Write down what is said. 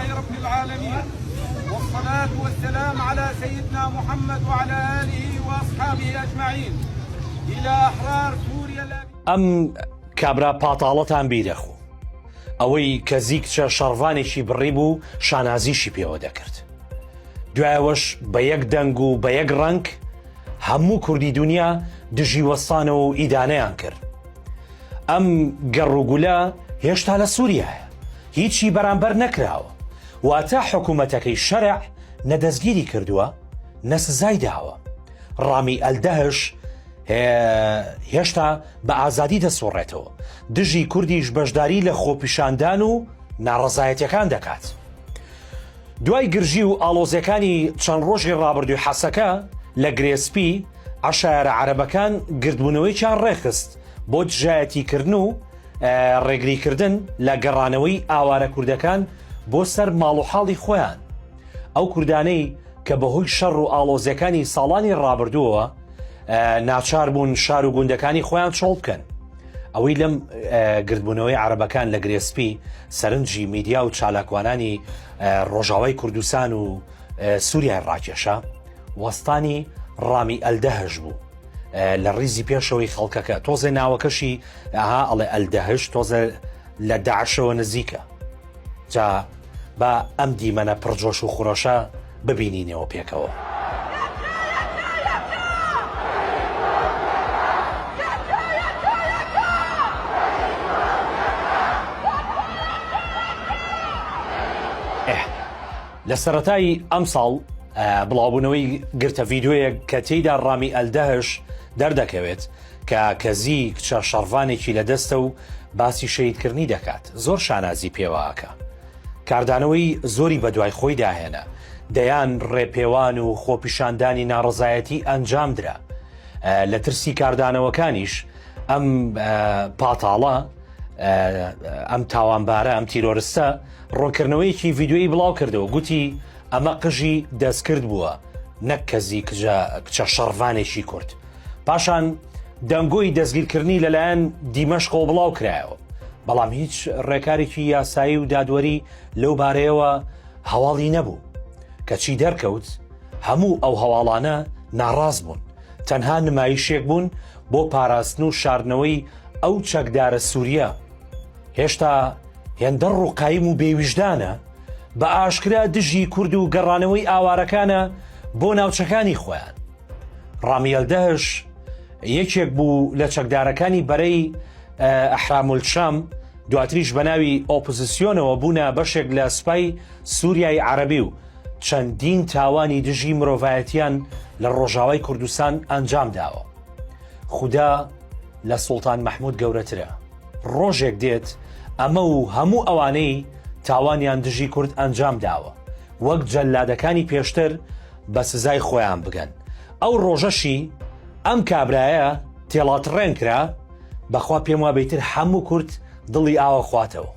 لله رب العالمين، والصلاة والسلام على سيدنا محمد وعلى آله وأصحابه أجمعين. إلى أحرار سوريا. ئەم کابرا پاتاڵەتان بیرەخۆ ئەوەی کە زیکچە شەڕڤانێکی بڕی بوو شانازیشی پێوە دەکرد. دوایەوەش بە یەک دەنگ و بە یەک ڕەنگ هەموو کوردی دنیا دژی وەستانە و ئیدانەیان کرد. ئەم گەڕوگولە هێشتا لە سووریایە، هیچی بەرامبەر نەکراوە، واتە حکوومەتەکەی شەرع نەدەستگیری کردووە، نەسزای داوە. ڕامی ئەلدەهش هێشتا بە ئازادی دەسۆڕێتەوە، دژی کوردیش بەشداری لە خۆپیشاندان و ناڕەزایەتیەکان دەکات. دوای گرژی و ئاڵۆزیەکانی چەند ڕۆژی ڕابردووی حەسەکە لە گرێسپی، عەشایەرە عەرەبەکان گردبوونەوەییان ڕێخست بۆ دژایەتیکردن و ڕێگریکردن لە گەڕانەوەی ئاوارە کوردەکان بۆ سەر ماڵ و حاڵی خۆیان. ئەو کوردانەی کە بەهۆی شەڕ و ئاڵۆزیەکانی ساڵانی ڕابردووەوە ناچار بوون شار و گوندەکانی خۆیان چۆڵ بکەن. ئەوەی لەم گردبوونەوەی عەرەبەکان لە گرێسپی سەرنجی میدیا و چالاکوانانی ڕۆژاوای کوردستان و سووریای ڕاکێشە، وەستانی ڕامی ئەلدەهش بوو لە ڕیزی پێشەوەی خەڵکەکە. تۆزێ ناوەکەشی ئەڵێ ئەلدەهش تۆزە لە داعشەوە نزیکە. جا بە ئەم دیمەنە پڕجۆش و خوڕەشە ببینینەوە پێکەوە. لە سەرەتای ئەم ساڵ بڵاوبوونەوەی گرتە ڤیددیۆیەک کە تێیدا ڕامی ئەلدەهش دەردەکەوێت کە کەزی کچە شەڕڤانێکی لە دەستە و باسی شەیدکردنی دەکات. زۆر شانازی پێوەکە، کاردانەوەی زۆری بە دوای خۆی داهێنا، دەیان ڕێپێوان و خۆپیشاندانی ناڕزایەتی ئەنجامدرا. لە ترسی کاردانەوەکانیش ئەم پاتاڵە، ئەم تاوانبارە، ئەم تیرۆرستە ڕوونکردنەوەیەکی ڤیددیۆیی بڵاو کردەوە، گوتی ئەمە قژی دەستکرد بووە، نەک کەزی کچە شەڕڤانێکی کورد. پاشان دەنگۆی دەستگیرکردنی لەلایەن دیمەشقەوە بڵاو کرایەوە، بەڵام هیچ ڕێکارێکی یاسایی و دادوەری لەو بارەیەوە هەواڵی نەبوو. کەچی دەرکەوت هەموو ئەو هەواڵانە ناڕاست بوون، تەنها نمایشێک بوون بۆ پاراستن و شاردنەوەی ئەو چەکدارە سووریە. هێشتا هێندە ڕووقایم و بێویژدانە بە ئاشکرا دژی کورد و گەڕانەوەی ئاوارەکانە بۆ ناوچەکانی خۆیان. ڕامی ئەلدەهش یەکێک بوو لە چەکدارەکانی بەرەی ئەحرامولشام، دواتریش بە ناوی ئۆپۆزیسیۆنەوە بوونە بەشێک لە سوپای سووریای عەرەبی و چەندین تاوانی دژی مرۆڤایەتیان لە ڕۆژاوای کوردستان ئەنجام داوە. خودا لە سوڵتان مەحموود گەورەترە. ڕۆژێک دێت ئەمە و هەموو ئەوانەی تاوانیان دژی کورد ئەنجام داوە وەک جەلادەکانی پێشتر بە سزای خۆیان بگەن. ئەو ڕۆژەشی ئەم کابرایە تێڵاتڕێن کرا، بەخوا پێم وا بەیتر هەموو کورد دڵی ئاوە خواتەوە.